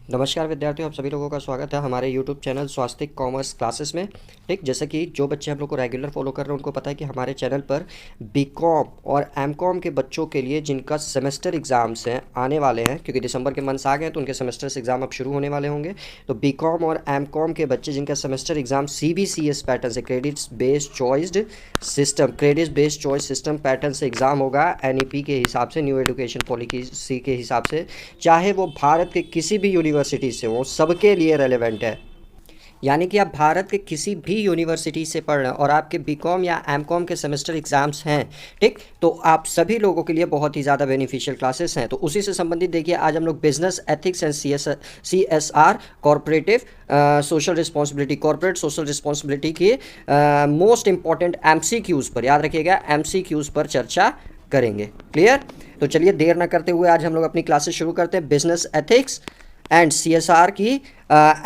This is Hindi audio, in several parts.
नमस्कार विद्यार्थियों, आप सभी लोगों का स्वागत है हमारे यूट्यूब चैनल स्वास्तिक कॉमर्स क्लासेस में। ठीक, जैसे कि जो बच्चे हम लोग को रेगुलर फॉलो कर रहे हैं उनको पता है कि हमारे चैनल पर बीकॉम और एमकॉम के बच्चों के लिए जिनका सेमेस्टर एग्ज़ाम्स हैं आने वाले हैं, क्योंकि दिसंबर के मंथ्स आ गए हैं तो उनके सेमेस्टर एग्ज़ाम अब शुरू होने वाले होंगे। तो बीकॉम और एमकॉम के बच्चे जिनका सेमेस्टर एग्ज़ाम CBCS पैटर्न से credit based choice system pattern से एग्ज़ाम होगा, NEP के हिसाब से, न्यू एजुकेशन पॉलिसी के हिसाब से, चाहे वो भारत के किसी भी यूनिवर्सिटी से हो, सबके लिए रेलेवेंट है। यानी कि आप भारत के किसी भी यूनिवर्सिटी से पढ़ रहे हैं और आपके बीकॉम या एमकॉम के सेमेस्टर एग्जाम्स हैं, ठीक, तो आप सभी लोगों के लिए बहुत ही ज़्यादा बेनिफिशियल क्लासेस हैं। तो उसी से संबंधित देखिए, आज हम लोग business ethics and CSR corporative social responsibility, corporate social responsibility के मोस्ट इंपॉर्टेंट MCQs पर, याद रखिएगा, MCQs पर चर्चा करेंगे। क्लियर? तो चलिए देर ना करते हुए आज हम लोग अपनी क्लासेस शुरू करते हैं। बिजनेस एथिक्स एंड CSR की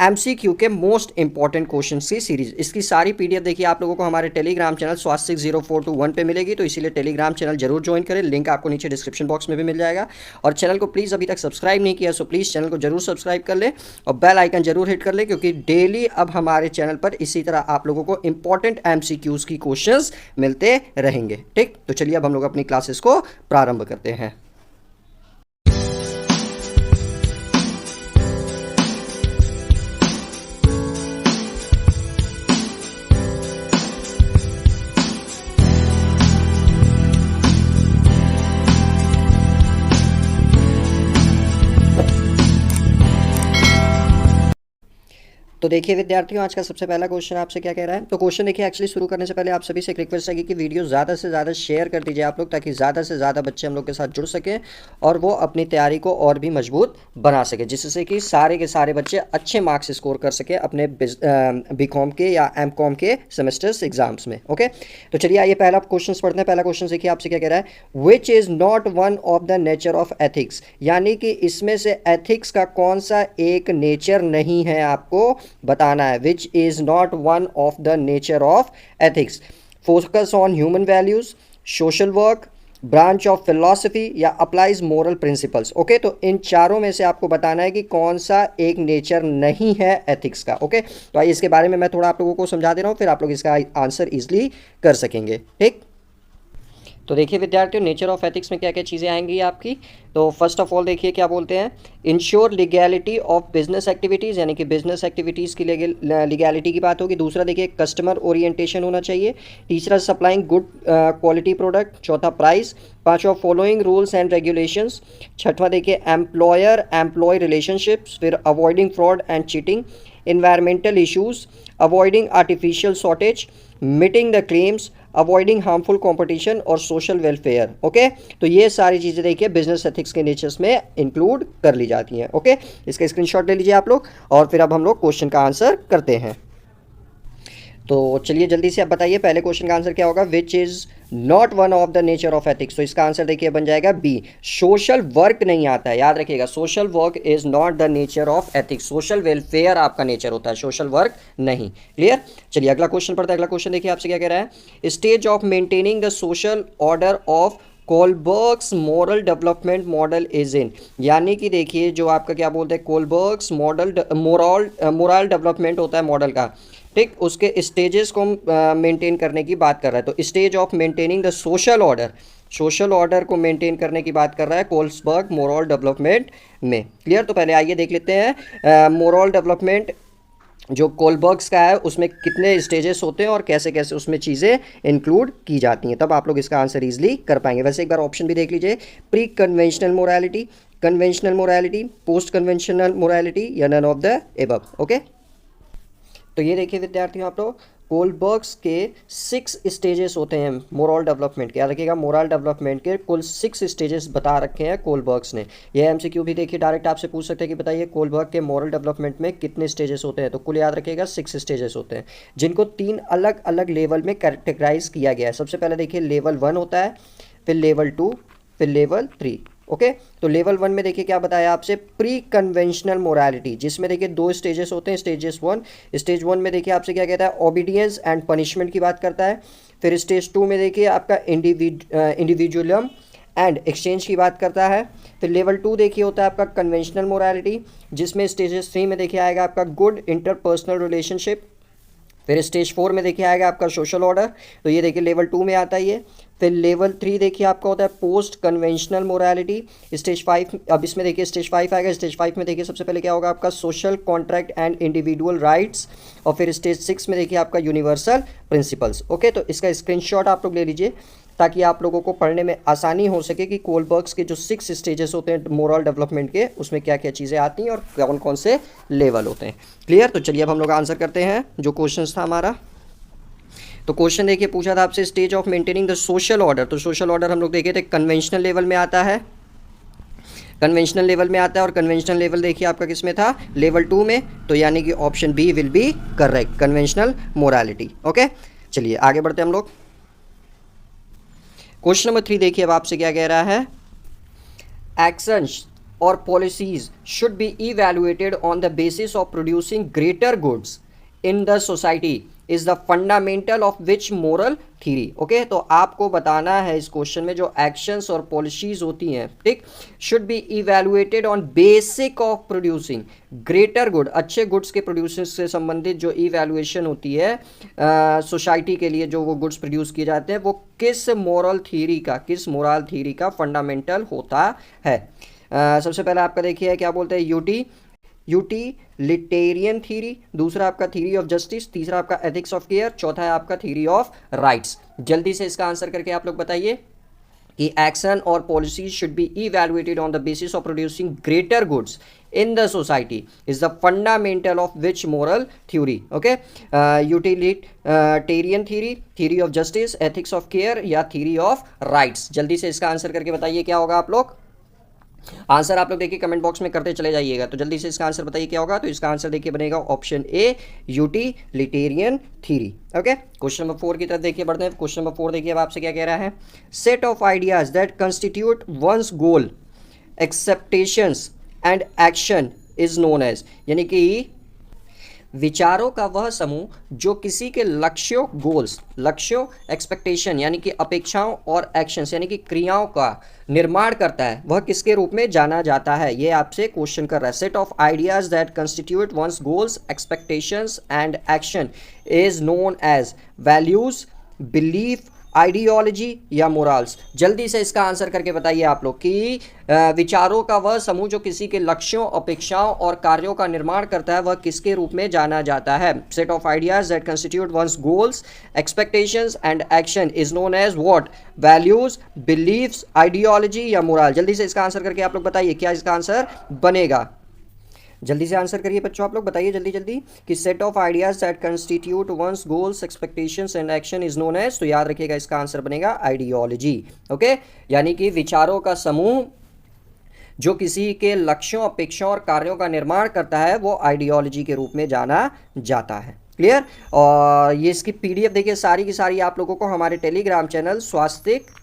MCQ के मोस्ट इंपॉर्टेंट क्वेश्चन की सीरीज, इसकी सारी PDF देखिए आप लोगों को हमारे टेलीग्राम चैनल स्वास्तिक 0421 पे मिलेगी, तो इसीलिए टेलीग्राम चैनल जरूर ज्वाइन करें। लिंक आपको नीचे डिस्क्रिप्शन बॉक्स में भी मिल जाएगा। और चैनल को प्लीज़ अभी तक सब्सक्राइब नहीं किया, सो प्लीज़ चैनल को जरूर सब्सक्राइब कर लें और बेल आइकन जरूर हिट कर लें, क्योंकि डेली अब हमारे चैनल पर इसी तरह आप लोगों को इंपॉर्टेंट MCQs की क्वेश्चंस मिलते रहेंगे। ठीक, तो चलिए अब हम लोग अपनी क्लासेस को प्रारंभ करते हैं। तो देखिए विद्यार्थियों, आज का सबसे पहला क्वेश्चन आपसे क्या कह रहा है। तो क्वेश्चन देखिए, एक्चुअली शुरू करने से पहले आप सभी से एक रिक्वेस्ट है कि वीडियो ज़्यादा से ज़्यादा शेयर कर दीजिए आप लोग, ताकि ज़्यादा से ज़्यादा बच्चे हम लोग के साथ जुड़ सकें और वो अपनी तैयारी को और भी मजबूत बना सके, जिससे कि सारे के सारे बच्चे अच्छे मार्क्स स्कोर कर सके अपने बीकॉम के या एमकॉम के सेमेस्टर्स एग्जाम्स में। ओके, तो चलिए आइए पहला क्वेश्चन पढ़ते हैं। पहला क्वेश्चन देखिए आपसे क्या कह रहा है। Which is not one of the nature of ethics, यानी कि इसमें से एथिक्स का कौन सा एक नेचर नहीं है, आपको बताना है। Which is not one of the nature of ethics. Focus on human values, social work, branch of philosophy या अप्लाइज मोरल प्रिंसिपल्स। ओके, तो इन चारों में से आपको बताना है कि कौन सा एक नेचर नहीं है एथिक्स का। ओके, तो आइए इसके बारे में मैं थोड़ा आप लोगों को समझा दे रहा हूं, फिर आप लोग इसका आंसर इजिली कर सकेंगे। ठीक, तो देखिए विद्यार्थियों, नेचर ऑफ एथिक्स में क्या क्या चीज़ें आएंगी आपकी। तो फर्स्ट ऑफ ऑल देखिए क्या बोलते हैं। Ensure legality of business activities, यानी कि बिजनेस एक्टिविटीज़ की लीगैलिटी की बात होगी। दूसरा देखिए कस्टमर ओरिएंटेशन होना चाहिए। तीसरा सप्लाइंग गुड क्वालिटी प्रोडक्ट। चौथा प्राइस। पांचवा फॉलोइंग रूल्स एंड रेगुलेशंस। छठवां देखिए एम्प्लॉयर एम्प्लॉय रिलेशनशिप्स। फिर avoiding fraud and cheating. environmental issues, avoiding artificial shortage, meeting the claims, avoiding harmful competition और सोशल वेलफेयर। ओके, तो ये सारी चीज़ें देखिए बिजनेस एथिक्स के नेचर्स में इंक्लूड कर ली जाती हैं। ओके, इसका स्क्रीनशॉट ले लीजिए आप लोग और फिर अब हम लोग क्वेश्चन का आंसर करते हैं। तो चलिए जल्दी से आप बताइए पहले क्वेश्चन का आंसर क्या होगा। Which is not one of the nature of ethics, तो इसका आंसर देखिए बन जाएगा B, सोशल वर्क नहीं आता है। याद रखिएगा, social work is not the nature of ethics. Social welfare आपका नेचर होता है, सोशल वर्क नहीं। क्लियर? चलिए अगला क्वेश्चन पढ़ते हैं। अगला क्वेश्चन देखिए आपसे क्या कह रहा है। Stage of maintaining the social order of Kohlberg's moral development model is in, यानी कि देखिए जो आपका क्या बोलते हैं, कोलबर्ग्स मॉडल मोरल डेवलपमेंट होता है मॉडल का, ठीक, उसके स्टेजेस को मेंटेन करने की बात कर रहा है। तो stage of maintaining the social order, social order को मेंटेन करने की बात कर रहा है कोल्सबर्ग मोरल डेवलपमेंट में। क्लियर? तो पहले आइए देख लेते हैं मोरल डेवलपमेंट जो कोलबर्ग्स का है उसमें कितने स्टेजेस होते हैं और कैसे कैसे उसमें चीज़ें इंक्लूड की जाती हैं, तब आप लोग इसका आंसर इजीली कर पाएंगे। वैसे एक बार ऑप्शन भी देख लीजिए। Pre conventional morality, conventional morality, post conventional morality या none of the above. Okay, तो ये देखिए विद्यार्थियों, आप लोग कोलबर्ग्स के 6 स्टेजेस होते हैं मोरल डेवलपमेंट के। याद रखिएगा, मोरल डेवलपमेंट के कुल 6 स्टेजेस बता रखे हैं कोलबर्ग्स ने। यह MCQ भी देखिए डायरेक्ट आपसे पूछ सकते हैं कि बताइए कोलबर्ग के मोरल डेवलपमेंट में कितने स्टेजेस होते हैं। तो कुल याद रखिएगा 6 स्टेजेस होते हैं, जिनको 3 अलग अलग लेवल में कैटेगराइज किया गया है। सबसे पहले देखिए लेवल 1 होता है, फिर लेवल 2, फिर लेवल 3। ओके, तो लेवल 1 में देखिए क्या बताया आपसे, प्री कन्वेंशनल मोरालिटी, जिसमें देखिए 2 स्टेजेस होते हैं। स्टेज 1 में देखिए आपसे क्या कहता है, ओबीडियंस एंड पनिशमेंट की बात करता है। फिर स्टेज 2 में देखिए आपका इंडिविजुअलिज्म एंड एक्सचेंज की बात करता है। फिर लेवल 2 देखिए होता है आपका कन्वेंशनल मोरालिटी, जिसमें स्टेजेस 3 में देखिए आएगा आपका गुड इंटरपर्सनल रिलेशनशिप। फिर स्टेज 4 में देखिए आएगा आपका सोशल ऑर्डर, तो ये देखिए लेवल 2 में आता है ये। फिर लेवल 3 देखिए आपका होता है पोस्ट कन्वेंशनल मोरालिटी। स्टेज 5, अब इसमें देखिए स्टेज 5 आएगा। स्टेज 5 में देखिए सबसे पहले क्या होगा आपका social contract and individual rights, और फिर स्टेज 6 में देखिए आपका यूनिवर्सल प्रिंसिपल्स। ओके, तो इसका स्क्रीनशॉट आप लोग ले लीजिए ताकि आप लोगों को पढ़ने में आसानी हो सके कि कोलबर्ग्स के जो 6 स्टेजेस होते हैं मोरल डेवलपमेंट के, उसमें क्या क्या चीज़ें आती हैं और कौन कौन से लेवल होते हैं। क्लियर? तो चलिए अब हम लोग आंसर करते हैं जो क्वेश्चन था हमारा। तो क्वेश्चन देखिए पूछा था आपसे stage of maintaining the social order, तो सोशल ऑर्डर हम लोग देखे थे कन्वेंशनल लेवल में आता है, कन्वेंशनल लेवल में आता है। और कन्वेंशनल लेवल देखिए आपका किस में था, लेवल 2 में, तो यानी कि option B will be correct, conventional morality. Okay, चलिए आगे बढ़ते हैं हम लोग। क्वेश्चन नंबर 3 देखिए अब आपसे क्या कह रहा है, एक्शंस और policies should be evaluated on the basis of producing greater goods in the society is the fundamental of which moral theory. Okay, तो आपको बताना है इस क्वेश्चन में जो एक्शंस और पॉलिसीज होती हैं, ठीक, should be evaluated on basic of producing greater good, अच्छे गुड्स के प्रोड्यूसिंग से संबंधित जो इवैल्यूएशन होती है सोसाइटी के लिए, जो वो गुड्स प्रोड्यूस किए जाते हैं, वो किस मोरल थ्योरी का, किस मोरल थ्योरी का फंडामेंटल होता है। सबसे पहले आपका देखिए क्या बोलते हैं, यूटिलिटेरियन थ्योरी, दूसरा आपका थ्योरी ऑफ जस्टिस, तीसरा आपका एथिक्स ऑफ केयर, चौथा है आपका थ्योरी ऑफ राइट्स। जल्दी से इसका आंसर करके आप लोग बताइए कि एक्शन और policies should be evaluated on the basis of producing greater goods in the society is the fundamental of which moral theory. Okay, utilitarian theory, theory of justice, ethics of care या theory of rights। जल्दी से इसका आंसर करके बताइए क्या होगा आप लोग। आंसर आप लोग देखिए कमेंट बॉक्स में करते चले जाइएगा, तो जल्दी से इसका आंसर बताइए क्या होगा। तो इसका आंसर देखिए बनेगा option A, utilitarian theory. Okay, question number 4 की तरफ देखिए बढ़ते हैं। क्वेश्चन नंबर 4 देखिए अब आपसे क्या कह रहा है, set of ideas that constitute one's goal expectations and action is known as, यानी कि विचारों का वह समूह जो किसी के लक्ष्यों, गोल्स, लक्ष्यों, एक्सपेक्टेशन यानी कि अपेक्षाओं और एक्शंस यानी कि क्रियाओं का निर्माण करता है, वह किसके रूप में जाना जाता है, ये आपसे क्वेश्चन कर रहा है। Set of ideas that constitute one's goals expectations and action is known as values, belief, ideology या मोरल्स। जल्दी से इसका आंसर करके बताइए आप लोग कि विचारों का वह समूह जो किसी के लक्ष्यों, अपेक्षाओं और कार्यों का निर्माण करता है, वह किसके रूप में जाना जाता है। Set of ideas that constitute one's goals expectations and action is known as what, values, beliefs, ideology या मोरल। जल्दी से इसका आंसर करके आप लोग बताइए क्या इसका आंसर बनेगा। जल्दी से आंसर करिए बच्चों, आप लोग बताइए जल्दी जल्दी कि set of ideas that constitute one's goals expectations and action is known as, तो याद रखिएगा इसका आंसर बनेगा आइडियोलॉजी। ओके, यानी कि विचारों का समूह जो किसी के लक्ष्यों, अपेक्षाओं और कार्यों का निर्माण करता है, वो आइडियोलॉजी के रूप में जाना जाता है। क्लियर? और ये इसकी पीडीएफ देखिए सारी की सारी आप लोगों को हमारे टेलीग्राम चैनल स्वास्तिक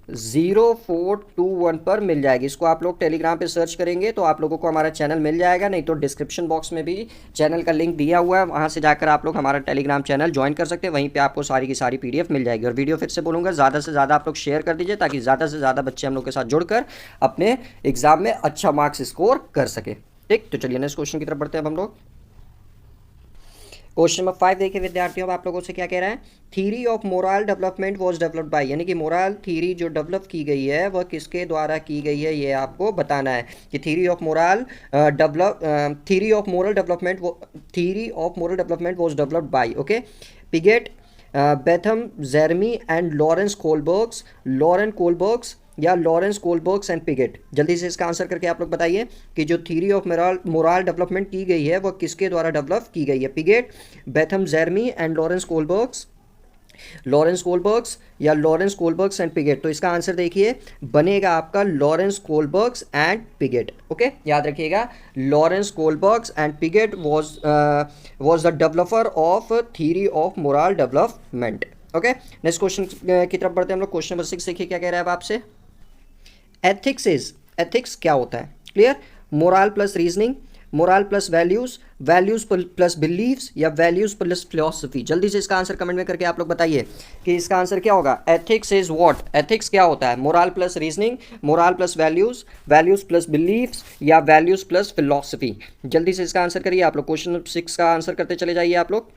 0421 पर मिल जाएगी। इसको आप लोग टेलीग्राम पे सर्च करेंगे तो आप लोगों को हमारा चैनल मिल जाएगा, नहीं तो डिस्क्रिप्शन बॉक्स में भी चैनल का लिंक दिया हुआ है, वहाँ से जाकर आप लोग हमारा टेलीग्राम चैनल ज्वाइन कर सकते हैं। वहीं पे आपको सारी की सारी पीडीएफ मिल जाएगी। और वीडियो फिर से बोलूँगा, ज़्यादा से ज़्यादा आप लोग शेयर कर दीजिए ताकि ज़्यादा से ज़्यादा बच्चे हम लोग के साथ जुड़कर अपने एग्जाम में अच्छा मार्क्स स्कोर कर सके। ठीक, तो चलिए नेक्स्ट क्वेश्चन की तरफ बढ़ते हैं अब हम लोग। क्वेश्चन नंबर 5 देखिए विद्यार्थियों, आप लोगों से क्या कह रहा है, theory of moral development was developed bye, यानी कि मोरल थ्योरी जो डेवलप की गई है वह किसके द्वारा की गई है, ये आपको बताना है कि theory of moral development was developed by. Okay, Piaget, Bentham, Jeremy and Lawrence Kohlberg's या लॉरेंस कोलबर्ग्स एंड पिगेट। जल्दी से इसका आंसर करके आप लोग बताइए कि जो थ्योरी ऑफ मोरल डेवलपमेंट की गई है वह किसके द्वारा डेवलप की गई है। Piaget, Bentham, Jeremy and Lawrence Kohlberg's या लॉरेंस कोलबर्ग्स एंड पिगेट। तो इसका आंसर देखिए बनेगा आपका Lawrence Kohlberg's and Piaget. Okay, याद रखिएगा Lawrence Kohlberg's and Piaget was the developer of theory of moral development. Okay, next question की तरफ बढ़ते हैं हम लोग। क्वेश्चन नंबर 6 देखिए क्या कह रहा है अब आपसे, एथिक्स क्या होता है। Clear? Moral plus reasoning, moral plus values, values plus beliefs, या वैल्यूज प्लस फिलोसफी? जल्दी से इसका आंसर कमेंट में करके आप लोग बताइए कि इसका आंसर क्या होगा। Ethics is what? एथिक्स क्या होता है? Moral plus reasoning, moral plus values, values plus beliefs, या वैल्यूज प्लस फिलोसफी? जल्दी से इसका आंसर करिए आप लोग। क्वेश्चन 6 का आंसर करते चले जाइए आप लोग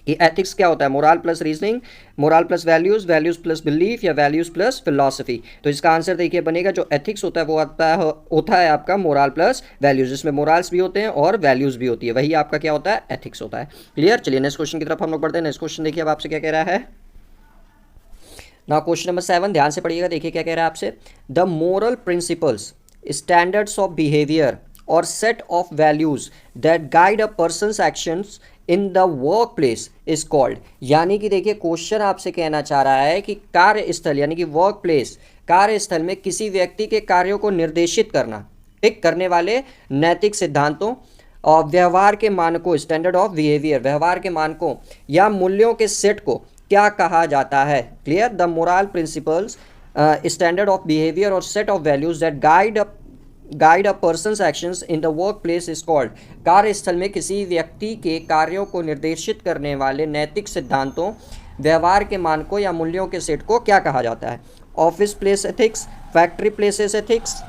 कि एथिक्स क्या होता है। Moral plus reasoning, moral plus values, values plus belief, या वैल्यूज प्लस फिलॉसफी? तो इसका आंसर देखिए बनेगा, जो एथिक्स होता है वो होता है आपका मोरल प्लस वैल्यूज, जिसमें मोरल्स भी होते हैं और वैल्यूज भी होती है, वही आपका क्या होता है? एथिक्स होता है। क्लियर? चलिए नेक्स्ट क्वेश्चन की तरफ हम लोग बढ़ते हैं। नेक्स्ट क्वेश्चन देखिए अब आपसे क्या कह रहा है ना। क्वेश्चन नंबर 7 ध्यान से पढ़िएगा, देखिए क्या कह रहा है आपसे। The moral principles, standards of behaviour और set of values that guide a person's actions in the workplace is called. यानी कि देखिए क्वेश्चन आपसे कहना चाह रहा है कि कार्यस्थल यानी कि वर्क प्लेस, कार्यस्थल में किसी व्यक्ति के कार्यों को निर्देशित करना, ठीक, करने वाले नैतिक सिद्धांतों और व्यवहार के मानकों, स्टैंडर्ड ऑफ बिहेवियर, व्यवहार के मानकों या मूल्यों के सेट को क्या कहा जाता है? Clear? The moral principles, standard of behaviour और set of values that guide a person's actions in the workplace is called. कार्यस्थल में किसी व्यक्ति के कार्यों को निर्देशित करने वाले नैतिक सिद्धांतों, व्यवहार के मानकों या मूल्यों के सेट को क्या कहा जाता है? Office place ethics, factory places ethics,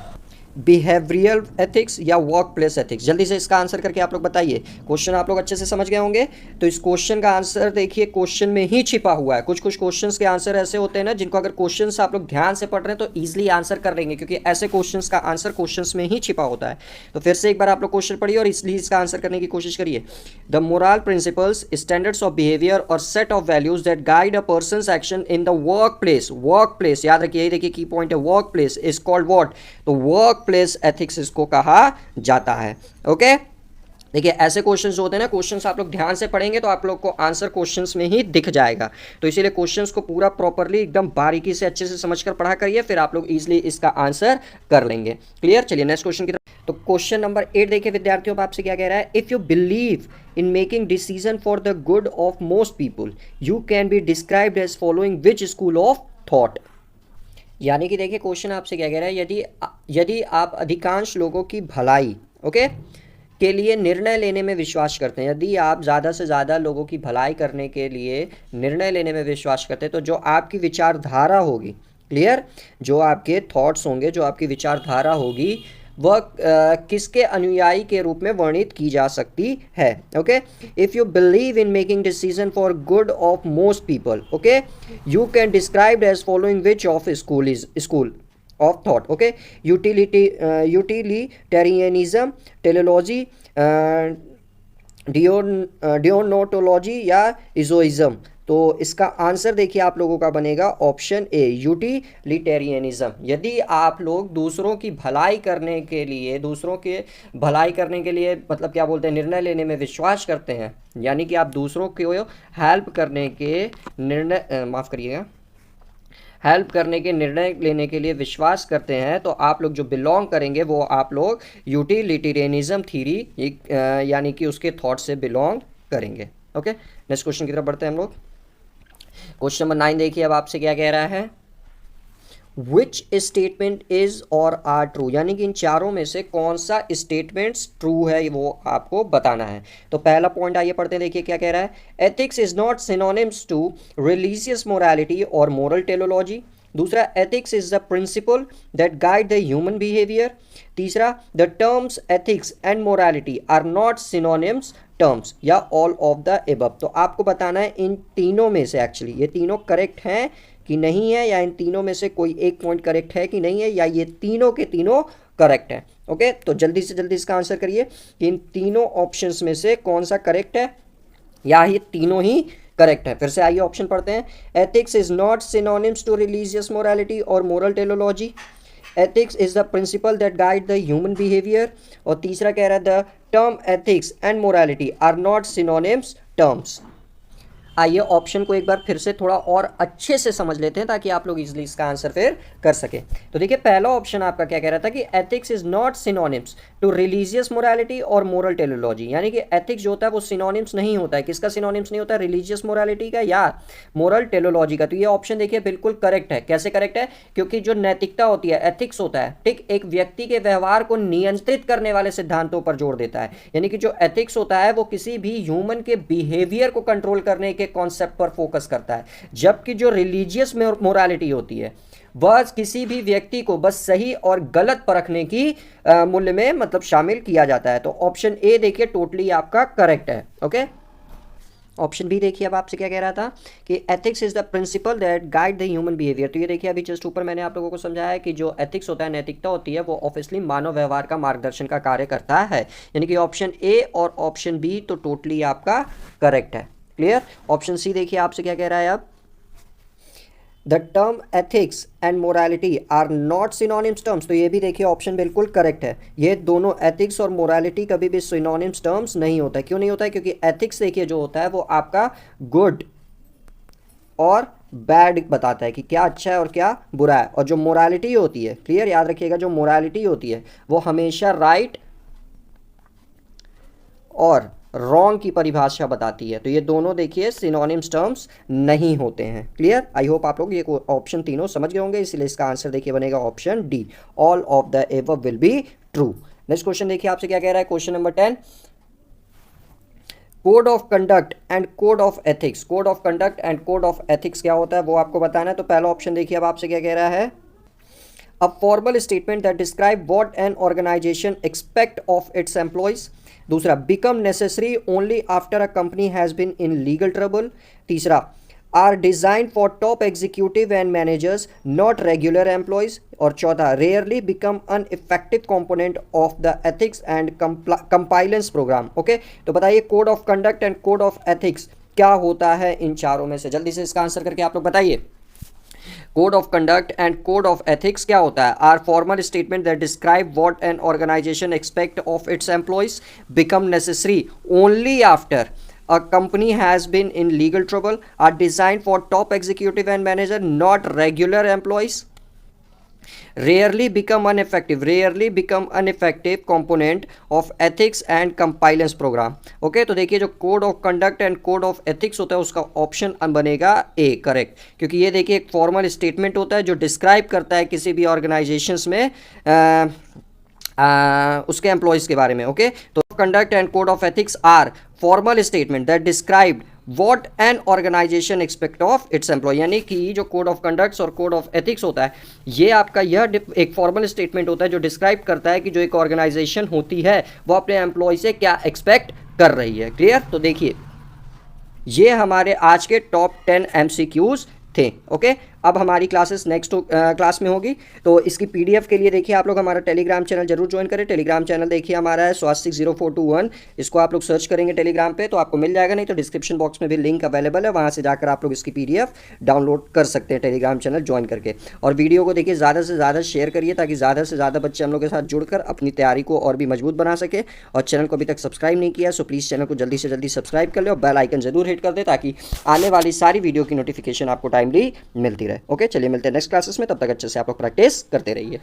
behavioural ethics, या वर्क प्लेस एथिक्स? जल्दी से इसका आंसर करके आप लोग बताइए। क्वेश्चन आप लोग अच्छे से समझ गए होंगे। तो इस क्वेश्चन का आंसर देखिए क्वेश्चन में ही छिपा हुआ है। कुछ कुछ क्वेश्चंस के आंसर ऐसे होते हैं ना जिनको अगर क्वेश्चंस आप लोग ध्यान से पढ़ रहे हैं तो ईजिली आंसर कर लेंगे, क्योंकि ऐसे क्वेश्चंस का आंसर क्वेश्चंस में ही छिपा होता है। तो फिर से एक बार आप लोग क्वेश्चन पढ़िए और इसलिए इसका आंसर करने की कोशिश करिए। The moral principles, standards of behaviour और set of values that guide a person's action in the workplace, workplace याद रखिए, यही देखिए की पॉइंट है, workplace is called what? तो वर्क प्लेस एथिक्स इसको कहा जाता है। ओके, देखिए ऐसे क्वेश्चंस होते हैं ना, क्वेश्चंस आप लोग ध्यान से पढ़ेंगे तो आप लोग को आंसर क्वेश्चंस में ही दिख जाएगा। तो इसीलिए क्वेश्चंस को पूरा प्रॉपरली एकदम बारीकी से अच्छे से समझकर पढ़ा करिए, फिर आप लोग इजीली इसका आंसर कर लेंगे। क्लियर? चलिए नेक्स्ट क्वेश्चन की तरफ। तो क्वेश्चन नंबर 8 देखिए विद्यार्थियों, आपसे क्या कह रहा है। If you believe in making decision for the good of most people you can be described as following which school of thought? यानी कि देखिए क्वेश्चन आपसे क्या कह रहा है, यदि आप अधिकांश लोगों की भलाई के लिए निर्णय लेने में विश्वास करते हैं, यदि आप ज़्यादा से ज़्यादा लोगों की भलाई करने के लिए निर्णय लेने में विश्वास करते हैं, तो जो आपकी विचारधारा होगी, क्लियर, जो आपके थॉट्स होंगे, जो आपकी विचारधारा होगी, वह किसके अनुयायी के रूप में वर्णित की जा सकती है? Okay, if you believe in making decision for good of most people, okay, you can describe as following which of school of thought? Okay, utilitarianism, teleology, deontology या इजोइज्म? तो इसका आंसर देखिए आप लोगों का बनेगा ऑप्शन ए, यूटिलिटेरियनिज्म। यदि आप लोग दूसरों की भलाई करने के लिए, दूसरों के भलाई करने के लिए मतलब क्या बोलते हैं, निर्णय लेने में विश्वास करते हैं, यानी कि आप दूसरों को हेल्प करने के निर्णय माफ़ करिएगा हेल्प करने के निर्णय लेने के लिए विश्वास करते हैं, तो आप लोग जो बिलोंग करेंगे वो आप लोग यूटिलिटेरियनिज्म थ्योरी यानी कि उसके थॉट से बिलोंग करेंगे। ओके, नेक्स्ट क्वेश्चन की तरफ बढ़ते हैं हम लोग। क्वेश्चन नंबर 9 देखिए अब आपसे क्या कह रहा है। विच स्टेटमेंट इज और आर ट्रू? यानी कि इन चारों में से कौन सा स्टेटमेंट्स ट्रू है वो आपको बताना है। तो पहला पॉइंट आइए पढ़ते हैं, देखिए क्या कह रहा है। Ethics is not synonyms to religious morality और मोरल टेलोलॉजी। दूसरा, ethics is the principle that guide the human behaviour. तीसरा, the terms ethics and morality are not synonyms terms, या ऑल ऑफ द एबव। तो आपको बताना है इन तीनों में से एक्चुअली ये तीनों करेक्ट हैं कि नहीं है, या इन तीनों में से कोई एक पॉइंट करेक्ट है कि नहीं है, या ये तीनों के तीनों करेक्ट है। ओके, तो जल्दी से जल्दी इसका आंसर करिए कि इन तीनों ऑप्शंस में से कौन सा करेक्ट है, या ये तीनों ही करेक्ट है। फिर से आइए ऑप्शन पढ़ते हैं। Ethics is not synonyms to religious morality और moral teleology. Ethics is the principle that guide the human behaviour. और तीसरा कह रहा है the term ethics and morality are not synonyms terms. आइए ऑप्शन को एक बार फिर से थोड़ा और अच्छे से समझ लेते हैं ताकि आप लोग इजीली इसका आंसर फिर कर सके। तो देखिए पहला ऑप्शन आपका क्या कह रहा था कि ethics is not synonyms to religious morality और मोरल टेलोलॉजी, यानी कि एथिक्स जो होता है वो सिनोनिम्स नहीं होता है। किसका सिनोनिम्स नहीं होता है? रिलीजियस मोरालिटी का या मोरल टेलोलॉजी का। तो ये ऑप्शन देखिए बिल्कुल करेक्ट है। कैसे करेक्ट है? क्योंकि जो नैतिकता होती है, एथिक्स होता है, ठीक, एक व्यक्ति के व्यवहार को नियंत्रित करने वाले सिद्धांतों पर जोर देता है। यानी कि जो एथिक्स होता है वो किसी भी ह्यूमन के बिहेवियर को कंट्रोल करने के कॉन्सेप्ट पर फोकस करता है, जबकि जो रिलीजियस मोरालिटी होती है वह किसी भी व्यक्ति को बस सही और गलत परखने की मूल्य में मतलब शामिल किया जाता है। तो ऑप्शन ए देखिए टोटली आपका करेक्ट है। ओके, ऑप्शन बी देखिए अब आपसे क्या कह रहा था कि ethics is the principle that guide the human behaviour. तो ये देखिए अभी जस्ट ऊपर मैंने आप लोगों को समझाया है कि जो एथिक्स होता है, नैतिकता होती है, वो ऑब्वियसली मानव व्यवहार का मार्गदर्शन का कार्य करता है। यानी कि ऑप्शन ए और ऑप्शन बी तो टोटली आपका करेक्ट है। क्लियर? ऑप्शन सी देखिए आपसे क्या कह रहा है अब, the term ethics and morality are not synonyms terms. तो ये भी देखिए ऑप्शन बिल्कुल करेक्ट है। ये दोनों एथिक्स और मोरालिटी कभी भी सिनोनिम्स टर्म्स नहीं होता है। क्यों नहीं होता है? क्योंकि एथिक्स देखिए जो होता है वो आपका गुड और बैड बताता है कि क्या अच्छा है और क्या बुरा है, और जो मोरालिटी होती है, क्लियर याद रखिएगा, जो मोरालिटी होती है वो हमेशा राइट और रॉन्ग की परिभाषा बताती है। तो ये दोनों देखिए सिनोनिम्स टर्म्स नहीं होते हैं। क्लियर? आई होप आप लोग ये ऑप्शन तीनों समझ गए होंगे, इसलिए इसका आंसर देखिए बनेगा option D, all of the above will be true. Next question देखिए आपसे क्या कह रहा है, question number 10, code of conduct and code of ethics. Code of conduct and code of ethics क्या होता है वो आपको बताना है। तो पहला ऑप्शन देखिए अब आपसे क्या कह रहा है, a formal statement that describe what an organization expect of its employees। दूसरा, become necessary only after a company has been in legal trouble। तीसरा, are designed for top executive and managers not regular employees। और चौथा, rarely become an effective component of the ethics and compliance program। Okay, तो बताइए code of conduct and code of ethics क्या होता है इन चारों में से? जल्दी से इसका आंसर करके आप लोग बताइए। Code of conduct and code of ethics क्या होता है? Are formal statement that describe what an organization expect of its employees, become necessary only after a company has been in legal trouble, are designed for top executive and manager not regular employees, rarely become ineffective component of ethics and compliance program। Okay, तो देखिए जो code of conduct and code of ethics होता है उसका ऑप्शन बनेगा ए करेक्ट, क्योंकि ये देखिए एक फॉर्मल स्टेटमेंट होता है जो डिस्क्राइब करता है किसी भी ऑर्गेनाइजेशंस में उसके एम्प्लॉयज़ के बारे में। ओके, तो conduct and code of ethics are formal statement that described what an organization expect of its employ. यानी कि जो कोड ऑफ कंडक्ट्स और कोड ऑफ एथिक्स होता है ये आपका यह एक फॉर्मल स्टेटमेंट होता है जो डिस्क्राइब करता है कि जो एक ऑर्गेनाइजेशन होती है वो अपने एम्प्लॉय से क्या एक्सपेक्ट कर रही है। क्लियर? तो देखिए ये हमारे आज के टॉप 10 MCQs थे। ओके, अब हमारी क्लासेस नेक्स्ट क्लास में होगी, तो इसकी पीडीएफ के लिए देखिए आप लोग हमारा टेलीग्राम चैनल जरूर ज्वाइन करें। टेलीग्राम चैनल देखिए हमारा है स्वास्तिक 0421, इसको आप लोग सर्च करेंगे टेलीग्राम पे तो आपको मिल जाएगा, नहीं तो डिस्क्रिप्शन बॉक्स में भी लिंक अवेलेबल है, वहाँ से जाकर आप लोग इसकी पीडीएफ डाउनलोड कर सकते हैं टेलीग्राम चैनल ज्वाइन करके। और वीडियो को देखिए ज़्यादा से ज़्यादा शेयर करिए ताकि ज़्यादा से ज़्यादा बच्चे हम लोग के साथ जुड़कर अपनी तैयारी को और भी मजबूत बना सके। और चैनल को अभी तक सब्सक्राइब नहीं किया सो प्लीज़ चैनल को जल्दी से जल्दी सब्सक्राइब कर ले और बेल आइकन जरूर हिट कर दे ताकि आने वाली सारी वीडियो की नोटिफिकेशन आपको टाइमली मिलती रहे। ओके, चलिए मिलते हैं नेक्स्ट क्लासेस में, तब तक अच्छे से आप लोग प्रैक्टिस करते रहिए।